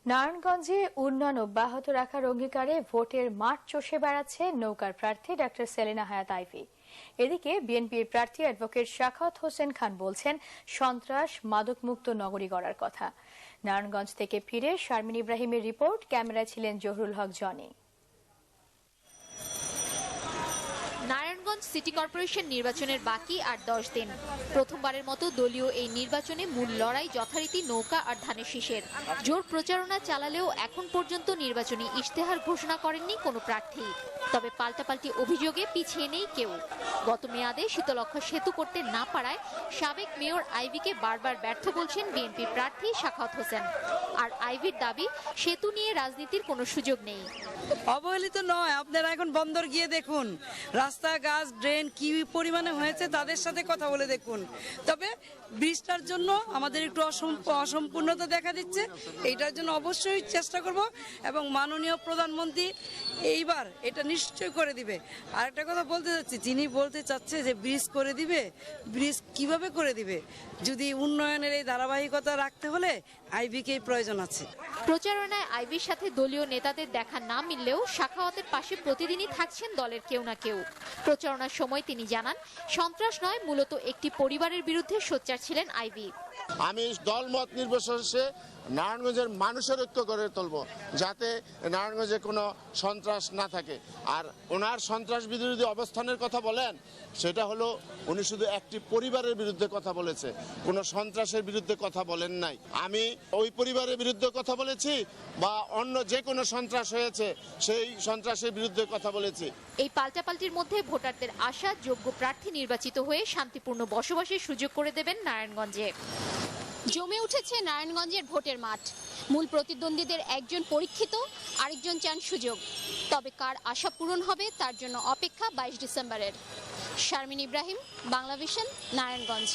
নারায়ণগঞ্জে উন্নয়ন অব্যাহত রাখার অঙ্গীকারে ভোটের মাঠ চষে বেড়াচ্ছে নৌকার প্রার্থী ডক্টর সেলিনা হায়াত আইভী। এদিকে বিএনপির প্রার্থী অ্যাডভোকেট শাখাওয়াত হোসেন খান বলছেন সন্ত্রাস মাদকমুক্ত নগরী গড়ার কথা। নারায়ণগঞ্জ থেকে ফিরে শারমিন ইব্রাহিমের রিপোর্ট, ক্যামেরায় ছিলেন জহুরুল হক জনি। নারায়ণগঞ্জ সিটি কর্পোরেশন নির্বাচনের বাকি আর 10 দিন। প্রথমবারের মতো দলীয় এই নির্বাচনে মূল লড়াই যথারীতি নৌকা আর ধানের শীষের। জোর প্রচারণা চালালেও এখন পর্যন্ত নির্বাচনী ইশতেহার ঘোষণা করেননি কোনো প্রার্থী। তবে পাল্টাপাল্টি অভিযোগে পিছিয়ে নেই কেউ। গত মেয়াদে শীতলক্ষ্যা সেতু করতে না পারায় সাবেক মেয়র আইভীকে বারবার ব্যর্থ বলছেন বিএনপি প্রার্থী শাখাওয়াত হোসেন। আর আইভীর দাবি, সেতু নিয়ে রাজনীতির কোনো সুযোগ নেই। অবহেলিত নয়, আপনারা এখন বন্দর গিয়ে দেখুন, রাস্তা, গাছ, ড্রেন কি পরিমাণে হয়েছে, তাদের সাথে কথা বলে দেখুন। তবে ব্রিজটার জন্য আমাদের একটু অসম্পূর্ণতা দেখা দিচ্ছে। এইটার জন্য অবশ্যই চেষ্টা করব এবং মাননীয় প্রধানমন্ত্রী এইবার এটা নিশ্চয় করে দিবে। আর একটা কথা বলতে চাচ্ছি, যিনি বলতে চাচ্ছে যে ব্রিজ করে দিবে, ব্রিজ কিভাবে করে দিবে? যদি উন্নয়নের এই ধারাবাহিকতা রাখতে হলে আইভীকেই প্রয়োজন আছে। প্রচারণায় আইভীর সাথে দলীয় নেতাদের দেখা না মিললেও শাখাওয়াতের পাশে প্রতিদিনই থাকছেন দলের কেউ না কেউ। প্রচারণার সময় তিনি জানান, সন্ত্রাস নয়, মূলত একটি পরিবারের বিরুদ্ধে সোচ্চার ছিলেন আইভী। আমি দলমত নির্বিশেষে নারায়ণগঞ্জের মানুষের ঐক্য গড়ে তুলব, যাতে নারায়ণগঞ্জে কোনো সন্ত্রাস না থাকে। আর ওনার সন্ত্রাস বিরোধী অবস্থানের কথা বলেন, সেটা হলো উনি শুধু একটি পরিবারের বিরুদ্ধে কথা বলেছে, কোনো সন্ত্রাসের বিরুদ্ধে কথা বলেন নাই। আমি ওই পরিবারের বিরুদ্ধে কথা বলেছি বা অন্য যে কোনো সন্ত্রাস হয়েছে সেই সন্ত্রাসের বিরুদ্ধে কথা বলেছি। এই পাল্টাপাল্টির মধ্যে ভোটারদের আশা, যোগ্য প্রার্থী নির্বাচিত হয়ে শান্তিপূর্ণ বসবাসের সুযোগ করে দেবেন নারায়ণগঞ্জে। জমে উঠেছে নারায়ণগঞ্জের ভোটের মাঠ। মূল প্রতিদ্বন্দ্বীদের একজন পরীক্ষিত, আরেকজন চান সুযোগ। তবে কার আশা পূরণ হবে তার জন্য অপেক্ষা 22 ডিসেম্বরের। শারমিন ইব্রাহিম, বাংলাভিশন, নারায়ণগঞ্জ।